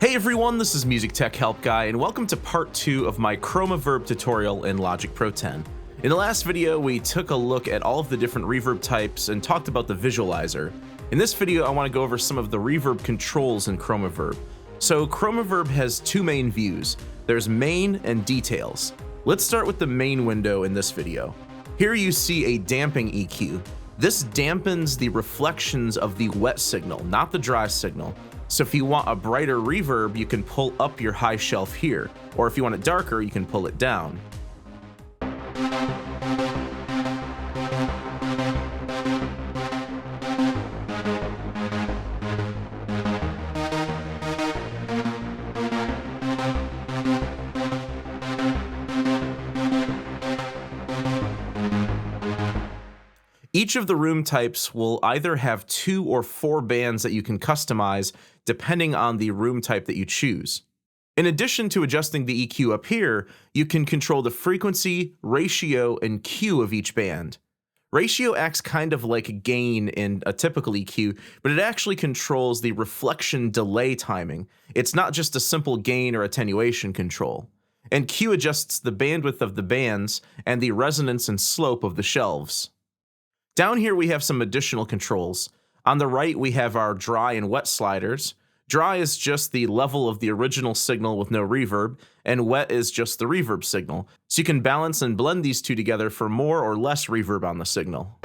Hey everyone, this is MusicTechHelpGuy, and welcome to part 2 of my CHROMAVERB tutorial in Logic Pro 10. In the last video, we took a look at all of the different reverb types and talked about the visualizer. In this video, I want to go over some of the reverb controls in CHROMAVERB. So CHROMAVERB has two main views. There's main and details. Let's start with the main window in this video. Here you see a damping EQ. This dampens the reflections of the wet signal, not the dry signal. So if you want a brighter reverb, you can pull up your high shelf here, or if you want it darker, you can pull it down. Each of the room types will either have 2 or 4 bands that you can customize depending on the room type that you choose. In addition to adjusting the EQ up here, you can control the frequency, ratio, and Q of each band. Ratio acts kind of like gain in a typical EQ, but it actually controls the reflection delay timing. It's not just a simple gain or attenuation control. And Q adjusts the bandwidth of the bands and the resonance and slope of the shelves. Down here we have some additional controls. On the right we have our dry and wet sliders. Dry is just the level of the original signal with no reverb, and wet is just the reverb signal. So you can balance and blend these two together for more or less reverb on the signal.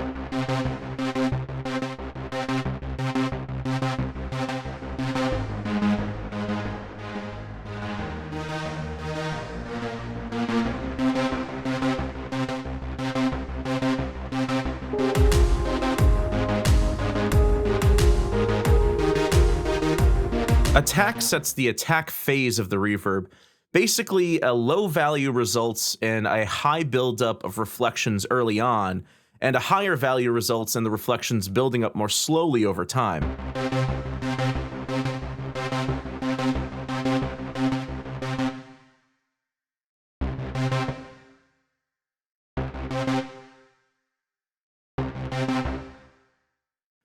Attack sets the attack phase of the reverb. Basically, a low value results in a high buildup of reflections early on, and a higher value results in the reflections building up more slowly over time.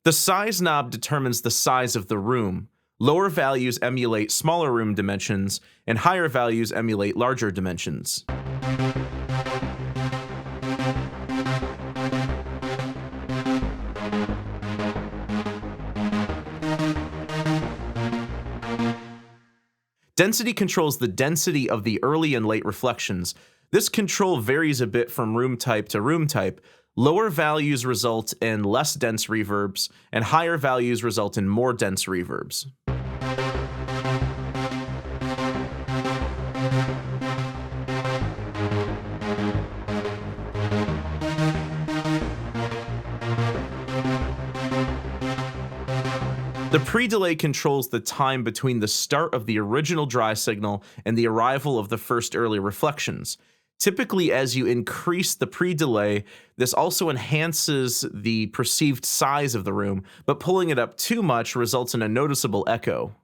The size knob determines the size of the room. Lower values emulate smaller room dimensions, and higher values emulate larger dimensions. Density controls the density of the early and late reflections. This control varies a bit from room type to room type. Lower values result in less dense reverbs, and higher values result in more dense reverbs. The pre-delay controls the time between the start of the original dry signal and the arrival of the first early reflections. Typically, as you increase the pre-delay, this also enhances the perceived size of the room, but pulling it up too much results in a noticeable echo.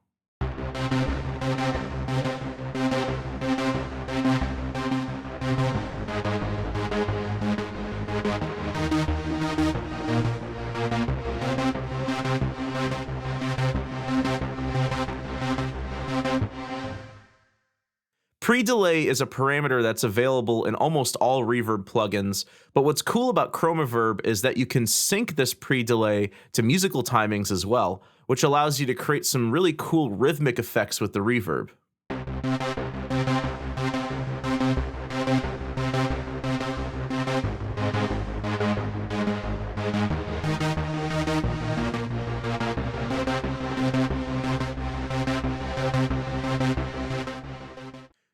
Pre-delay is a parameter that's available in almost all reverb plugins, but what's cool about CHROMAVERB is that you can sync this pre-delay to musical timings as well, which allows you to create some really cool rhythmic effects with the reverb.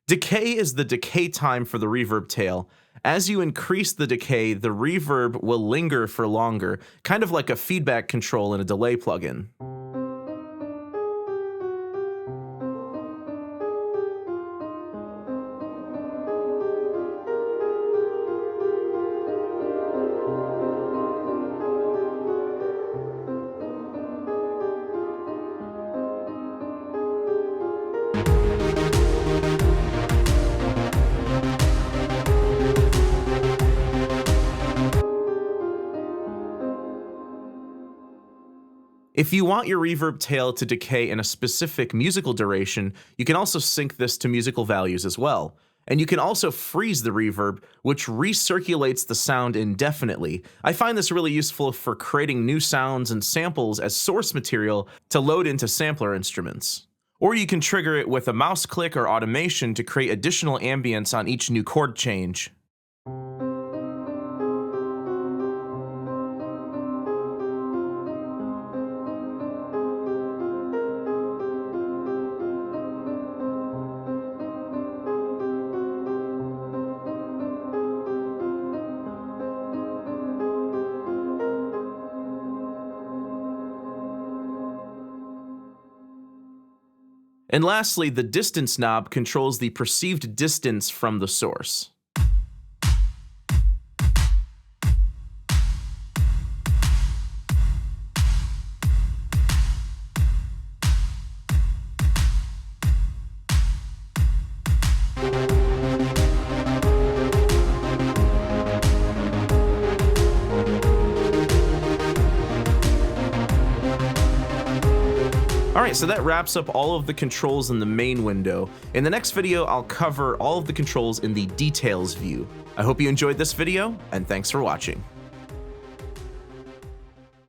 Decay is the decay time for the reverb tail. As you increase the decay, the reverb will linger for longer, kind of like a feedback control in a delay plugin. If you want your reverb tail to decay in a specific musical duration, you can also sync this to musical values as well. And you can also freeze the reverb, which recirculates the sound indefinitely. I find this really useful for creating new sounds and samples as source material to load into sampler instruments. Or you can trigger it with a mouse click or automation to create additional ambience on each new chord change. And lastly, the distance knob controls the perceived distance from the source. Alright, so that wraps up all of the controls in the main window. In the next video, I'll cover all of the controls in the details view. I hope you enjoyed this video, and thanks for watching.